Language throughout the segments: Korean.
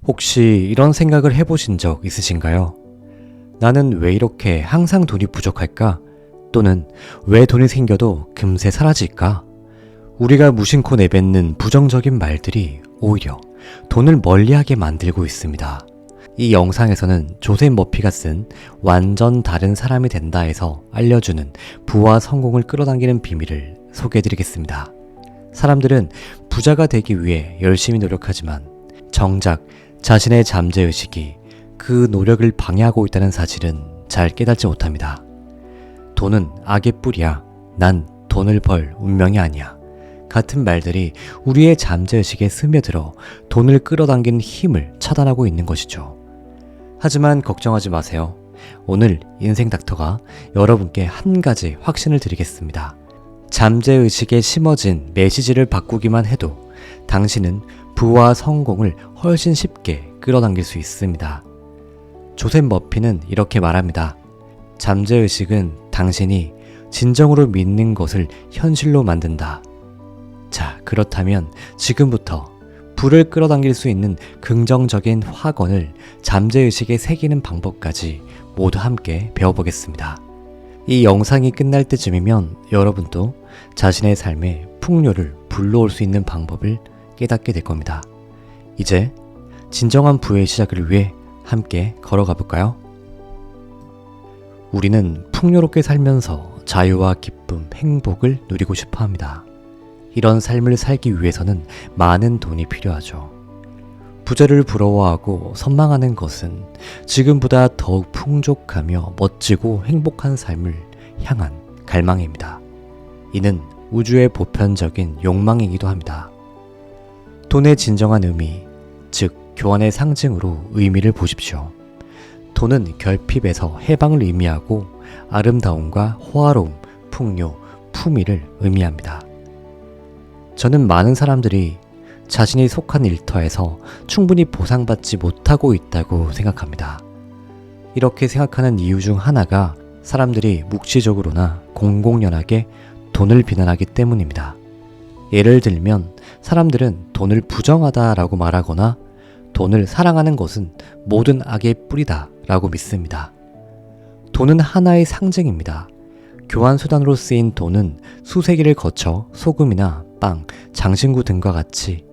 혹시 이런 생각을 해보신 적 있으신가요? 나는 왜 이렇게 항상 돈이 부족할까? 또는 왜 돈이 생겨도 금세 사라질까? 우리가 무심코 내뱉는 부정적인 말들이 오히려 돈을 멀리하게 만들고 있습니다. 이 영상에서는 조셉 머피가 쓴 완전 다른 사람이 된다에서 알려주는 부와 성공을 끌어당기는 비밀을 소개해드리겠습니다. 사람들은 부자가 되기 위해 열심히 노력하지만 정작 자신의 잠재의식이 그 노력을 방해하고 있다는 사실은 잘 깨닫지 못합니다. 돈은 악의 뿌리야. 난 돈을 벌 운명이 아니야. 같은 말들이 우리의 잠재의식에 스며들어 돈을 끌어당기는 힘을 차단하고 있는 것이죠. 하지만 걱정하지 마세요. 오늘 인생 닥터가 여러분께 한 가지 확신을 드리겠습니다. 잠재의식에 심어진 메시지를 바꾸기만 해도 당신은 부와 성공을 훨씬 쉽게 끌어당길 수 있습니다. 조셉 머피는 이렇게 말합니다. 잠재의식은 당신이 진정으로 믿는 것을 현실로 만든다. 자, 그렇다면 지금부터 부를 끌어당길 수 있는 긍정적인 확언을 잠재의식에 새기는 방법까지 모두 함께 배워보겠습니다. 이 영상이 끝날 때쯤이면 여러분도 자신의 삶에 풍요를 불러올 수 있는 방법을 깨닫게 될 겁니다. 이제 진정한 부의 시작을 위해 함께 걸어가 볼까요? 우리는 풍요롭게 살면서 자유와 기쁨, 행복을 누리고 싶어 합니다. 이런 삶을 살기 위해서는 많은 돈이 필요하죠. 부자를 부러워하고 선망하는 것은 지금보다 더욱 풍족하며 멋지고 행복한 삶을 향한 갈망입니다. 이는 우주의 보편적인 욕망이기도 합니다. 돈의 진정한 의미, 즉 교환의 상징으로 의미를 보십시오. 돈은 결핍에서 해방을 의미하고 아름다움과 호화로움, 풍요, 품위를 의미합니다. 저는 많은 사람들이 자신이 속한 일터에서 충분히 보상받지 못하고 있다고 생각합니다. 이렇게 생각하는 이유 중 하나가 사람들이 묵시적으로나 공공연하게 돈을 비난하기 때문입니다. 예를 들면 사람들은 돈을 부정하다라고 말하거나 돈을 사랑하는 것은 모든 악의 뿌리다 라고 믿습니다. 돈은 하나의 상징입니다. 교환수단으로 쓰인 돈은 수세기를 거쳐 소금이나 빵, 장신구 등과 같이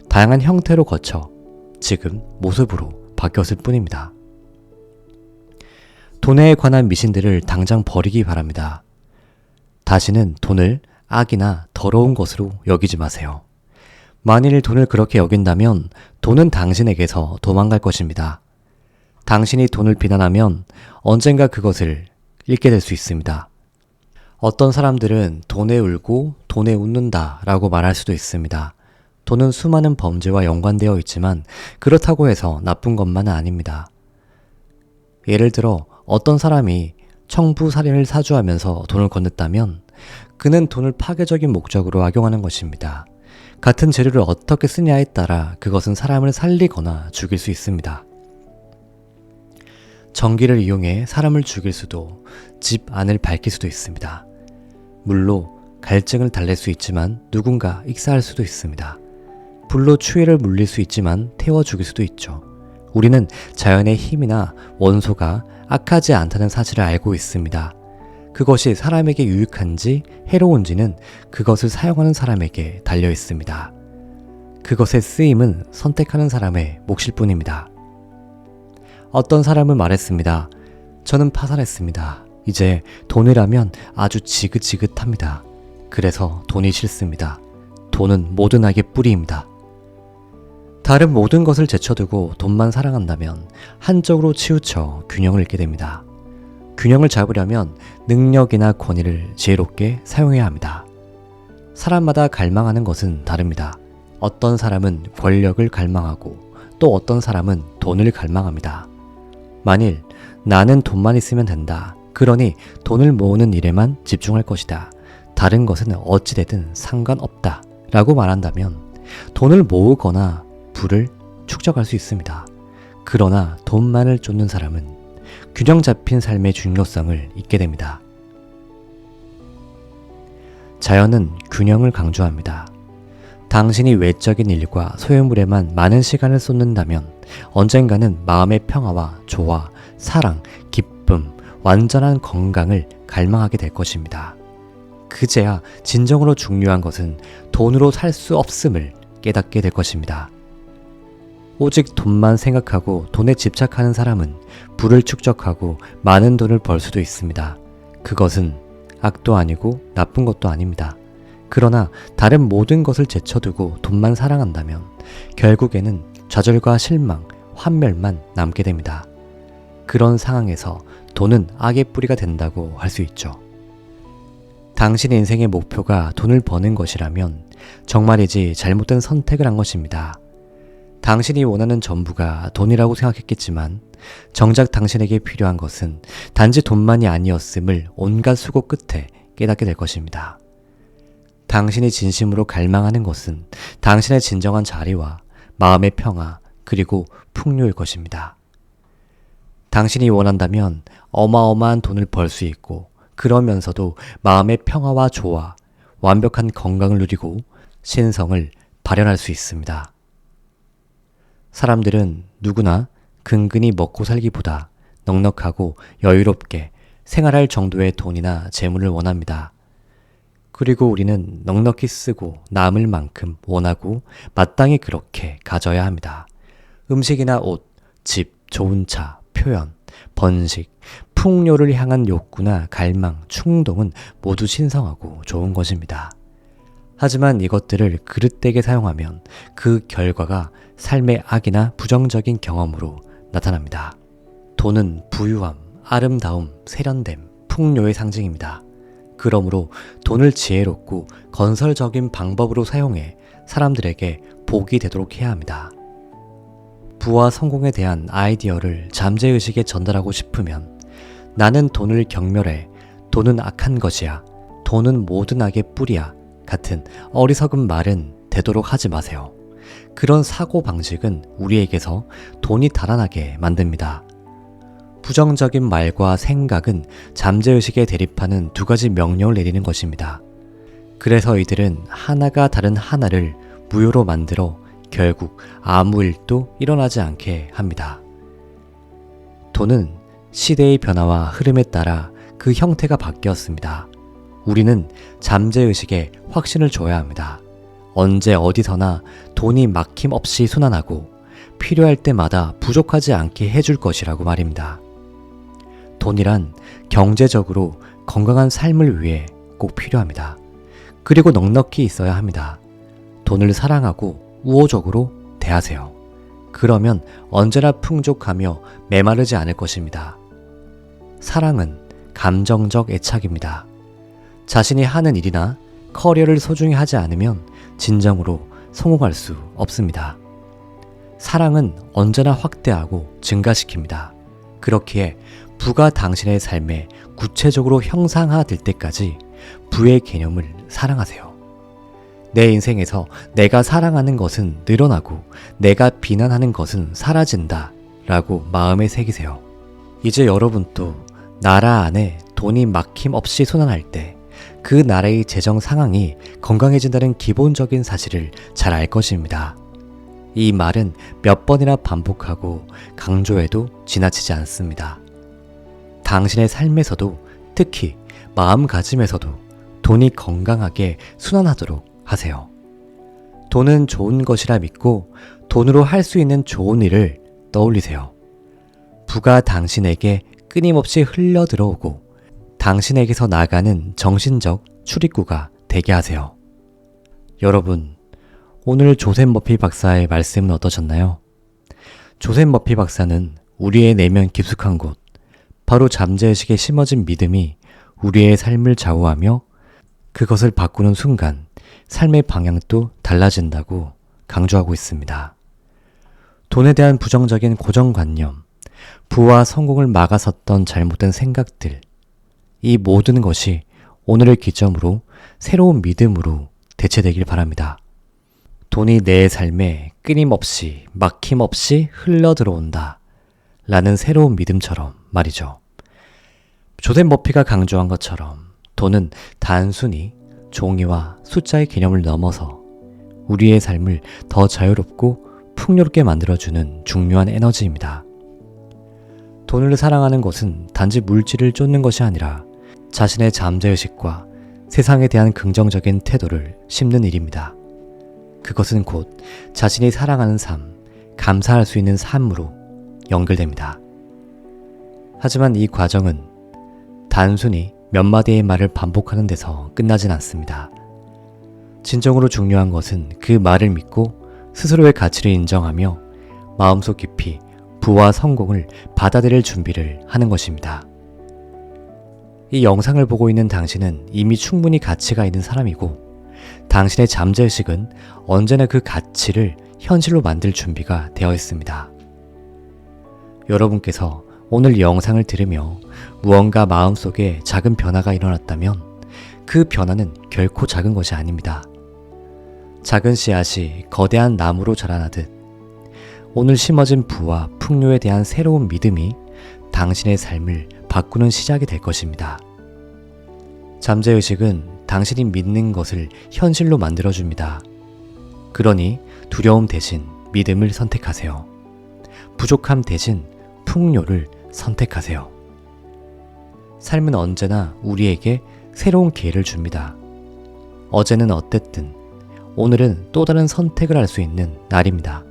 다양한 형태로 거쳐 지금 모습으로 바뀌었을 뿐입니다. 돈에 관한 미신들을 당장 버리기 바랍니다. 다시는 돈을 악이나 더러운 것으로 여기지 마세요. 만일 돈을 그렇게 여긴다면 돈은 당신에게서 도망갈 것입니다. 당신이 돈을 비난하면 언젠가 그것을 잃게 될 수 있습니다. 어떤 사람들은 돈에 울고 돈에 웃는다 라고 말할 수도 있습니다. 돈은 수많은 범죄와 연관되어 있지만 그렇다고 해서 나쁜 것만은 아닙니다. 예를 들어 어떤 사람이 청부살인을 사주하면서 돈을 건넸다면 그는 돈을 파괴적인 목적으로 악용하는 것입니다. 같은 재료를 어떻게 쓰냐에 따라 그것은 사람을 살리거나 죽일 수 있습니다. 전기를 이용해 사람을 죽일 수도 집 안을 밝힐 수도 있습니다. 물로 갈증을 달랠 수 있지만 누군가 익사할 수도 있습니다. 불로 추위를 물릴 수 있지만 태워 죽일 수도 있죠. 우리는 자연의 힘이나 원소가 악하지 않다는 사실을 알고 있습니다. 그것이 사람에게 유익한지 해로운지는 그것을 사용하는 사람에게 달려 있습니다. 그것의 쓰임은 선택하는 사람의 몫일 뿐입니다. 어떤 사람은 말했습니다. 저는 파산했습니다. 이제 돈이라면 아주 지긋지긋합니다. 그래서 돈이 싫습니다. 돈은 모든 악의 뿌리입니다. 다른 모든 것을 제쳐두고 돈만 사랑한다면 한쪽으로 치우쳐 균형을 잃게 됩니다. 균형을 잡으려면 능력이나 권위를 지혜롭게 사용해야 합니다. 사람마다 갈망하는 것은 다릅니다. 어떤 사람은 권력을 갈망하고 또 어떤 사람은 돈을 갈망합니다. 만일 나는 돈만 있으면 된다. 그러니 돈을 모으는 일에만 집중할 것이다. 다른 것은 어찌되든 상관없다. 라고 말한다면 돈을 모으거나 부를 축적할 수 있습니다. 그러나 돈만을 쫓는 사람은 균형 잡힌 삶의 중요성을 잊게 됩니다. 자연은 균형을 강조합니다. 당신이 외적인 일과 소유물에만 많은 시간을 쏟는다면 언젠가는 마음의 평화와 조화, 사랑, 기쁨, 완전한 건강을 갈망하게 될 것입니다. 그제야 진정으로 중요한 것은 돈으로 살 수 없음을 깨닫게 될 것입니다. 오직 돈만 생각하고 돈에 집착하는 사람은 부를 축적하고 많은 돈을 벌 수도 있습니다. 그것은 악도 아니고 나쁜 것도 아닙니다. 그러나 다른 모든 것을 제쳐두고 돈만 사랑한다면 결국에는 좌절과 실망, 환멸만 남게 됩니다. 그런 상황에서 돈은 악의 뿌리가 된다고 할 수 있죠. 당신의 인생의 목표가 돈을 버는 것이라면 정말이지 잘못된 선택을 한 것입니다. 당신이 원하는 전부가 돈이라고 생각했겠지만 정작 당신에게 필요한 것은 단지 돈만이 아니었음을 온갖 수고 끝에 깨닫게 될 것입니다. 당신이 진심으로 갈망하는 것은 당신의 진정한 자리와 마음의 평화 그리고 풍요일 것입니다. 당신이 원한다면 어마어마한 돈을 벌 수 있고 그러면서도 마음의 평화와 조화, 완벽한 건강을 누리고 신성을 발현할 수 있습니다. 사람들은 누구나 근근히 먹고 살기보다 넉넉하고 여유롭게 생활할 정도의 돈이나 재물을 원합니다. 그리고 우리는 넉넉히 쓰고 남을 만큼 원하고 마땅히 그렇게 가져야 합니다. 음식이나 옷, 집, 좋은 차, 표현, 번식, 풍요를 향한 욕구나 갈망, 충동은 모두 신성하고 좋은 것입니다. 하지만 이것들을 그릇되게 사용하면 그 결과가 삶의 악이나 부정적인 경험으로 나타납니다. 돈은 부유함, 아름다움, 세련됨, 풍요의 상징입니다. 그러므로 돈을 지혜롭고 건설적인 방법으로 사용해 사람들에게 복이 되도록 해야 합니다. 부와 성공에 대한 아이디어를 잠재의식에 전달하고 싶으면 나는 돈을 경멸해, 돈은 악한 것이야, 돈은 모든 악의 뿌리야 같은 어리석은 말은 되도록 하지 마세요. 그런 사고방식은 우리에게서 돈이 달아나게 만듭니다. 부정적인 말과 생각은 잠재의식에 대립하는 두 가지 명령을 내리는 것입니다. 그래서 이들은 하나가 다른 하나를 무효로 만들어 결국 아무 일도 일어나지 않게 합니다. 돈은 시대의 변화와 흐름에 따라 그 형태가 바뀌었습니다. 우리는 잠재의식에 확신을 줘야 합니다. 언제 어디서나 돈이 막힘없이 순환하고 필요할 때마다 부족하지 않게 해줄 것이라고 말입니다. 돈이란 경제적으로 건강한 삶을 위해 꼭 필요합니다. 그리고 넉넉히 있어야 합니다. 돈을 사랑하고 우호적으로 대하세요. 그러면 언제나 풍족하며 메마르지 않을 것입니다. 사랑은 감정적 애착입니다. 자신이 하는 일이나 커리어를 소중히 하지 않으면 진정으로 성공할 수 없습니다. 사랑은 언제나 확대하고 증가시킵니다. 그렇기에 부가 당신의 삶에 구체적으로 형상화될 때까지 부의 개념을 사랑하세요. 내 인생에서 내가 사랑하는 것은 늘어나고 내가 비난하는 것은 사라진다 라고 마음에 새기세요. 이제 여러분도 나라 안에 돈이 막힘없이 순환할 때 그 나라의 재정 상황이 건강해진다는 기본적인 사실을 잘 알 것입니다. 이 말은 몇 번이나 반복하고 강조해도 지나치지 않습니다. 당신의 삶에서도 특히 마음가짐에서도 돈이 건강하게 순환하도록 하세요. 돈은 좋은 것이라 믿고 돈으로 할 수 있는 좋은 일을 떠올리세요. 부가 당신에게 끊임없이 흘러 들어오고 당신에게서 나가는 정신적 출입구가 되게 하세요. 여러분, 오늘 조셉 머피 박사의 말씀은 어떠셨나요? 조셉 머피 박사는 우리의 내면 깊숙한 곳, 바로 잠재의식에 심어진 믿음이 우리의 삶을 좌우하며 그것을 바꾸는 순간 삶의 방향도 달라진다고 강조하고 있습니다. 돈에 대한 부정적인 고정관념, 부와 성공을 막아섰던 잘못된 생각들, 이 모든 것이 오늘을 기점으로 새로운 믿음으로 대체되길 바랍니다. 돈이 내 삶에 끊임없이 막힘없이 흘러들어온다 라는 새로운 믿음처럼 말이죠. 조셉 머피가 강조한 것처럼 돈은 단순히 종이와 숫자의 개념을 넘어서 우리의 삶을 더 자유롭고 풍요롭게 만들어주는 중요한 에너지입니다. 돈을 사랑하는 것은 단지 물질을 쫓는 것이 아니라 자신의 잠재의식과 세상에 대한 긍정적인 태도를 심는 일입니다. 그것은 곧 자신이 사랑하는 삶, 감사할 수 있는 삶으로 연결됩니다. 하지만 이 과정은 단순히 몇 마디의 말을 반복하는 데서 끝나진 않습니다. 진정으로 중요한 것은 그 말을 믿고 스스로의 가치를 인정하며 마음속 깊이 부와 성공을 받아들일 준비를 하는 것입니다. 이 영상을 보고 있는 당신은 이미 충분히 가치가 있는 사람이고 당신의 잠재의식은 언제나 그 가치를 현실로 만들 준비가 되어 있습니다. 여러분께서 오늘 영상을 들으며 무언가 마음속에 작은 변화가 일어났다면 그 변화는 결코 작은 것이 아닙니다. 작은 씨앗이 거대한 나무로 자라나듯 오늘 심어진 부와 풍요에 대한 새로운 믿음이 당신의 삶을 바꾸는 시작이 될 것입니다. 잠재의식은 당신이 믿는 것을 현실로 만들어줍니다. 그러니 두려움 대신 믿음을 선택하세요. 부족함 대신 풍요를 선택하세요. 삶은 언제나 우리에게 새로운 기회를 줍니다. 어제는 어땠든 오늘은 또 다른 선택을 할 수 있는 날입니다.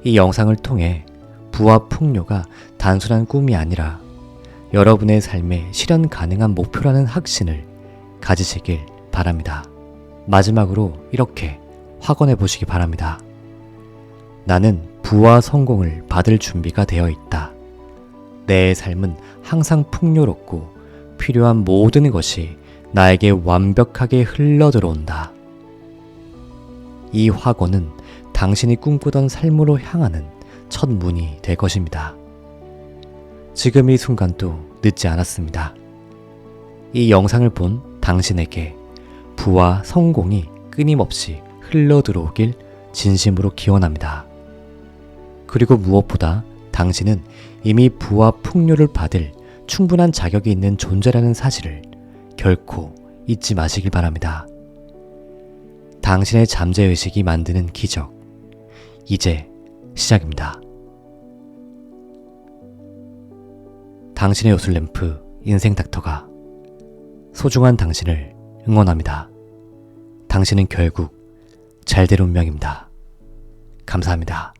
이 영상을 통해 부와 풍요가 단순한 꿈이 아니라 여러분의 삶에 실현 가능한 목표라는 확신을 가지시길 바랍니다. 마지막으로 이렇게 확언해 보시기 바랍니다. 나는 부와 성공을 받을 준비가 되어 있다. 내 삶은 항상 풍요롭고 필요한 모든 것이 나에게 완벽하게 흘러들어온다. 이 확언은 당신이 꿈꾸던 삶으로 향하는 첫 문이 될 것입니다. 지금 이 순간도 늦지 않았습니다. 이 영상을 본 당신에게 부와 성공이 끊임없이 흘러들어오길 진심으로 기원합니다. 그리고 무엇보다 당신은 이미 부와 풍요를 받을 충분한 자격이 있는 존재라는 사실을 결코 잊지 마시길 바랍니다. 당신의 잠재의식이 만드는 기적, 이제 시작입니다. 당신의 요술램프 인생닥터가 소중한 당신을 응원합니다. 당신은 결국 잘 될 운명입니다. 감사합니다.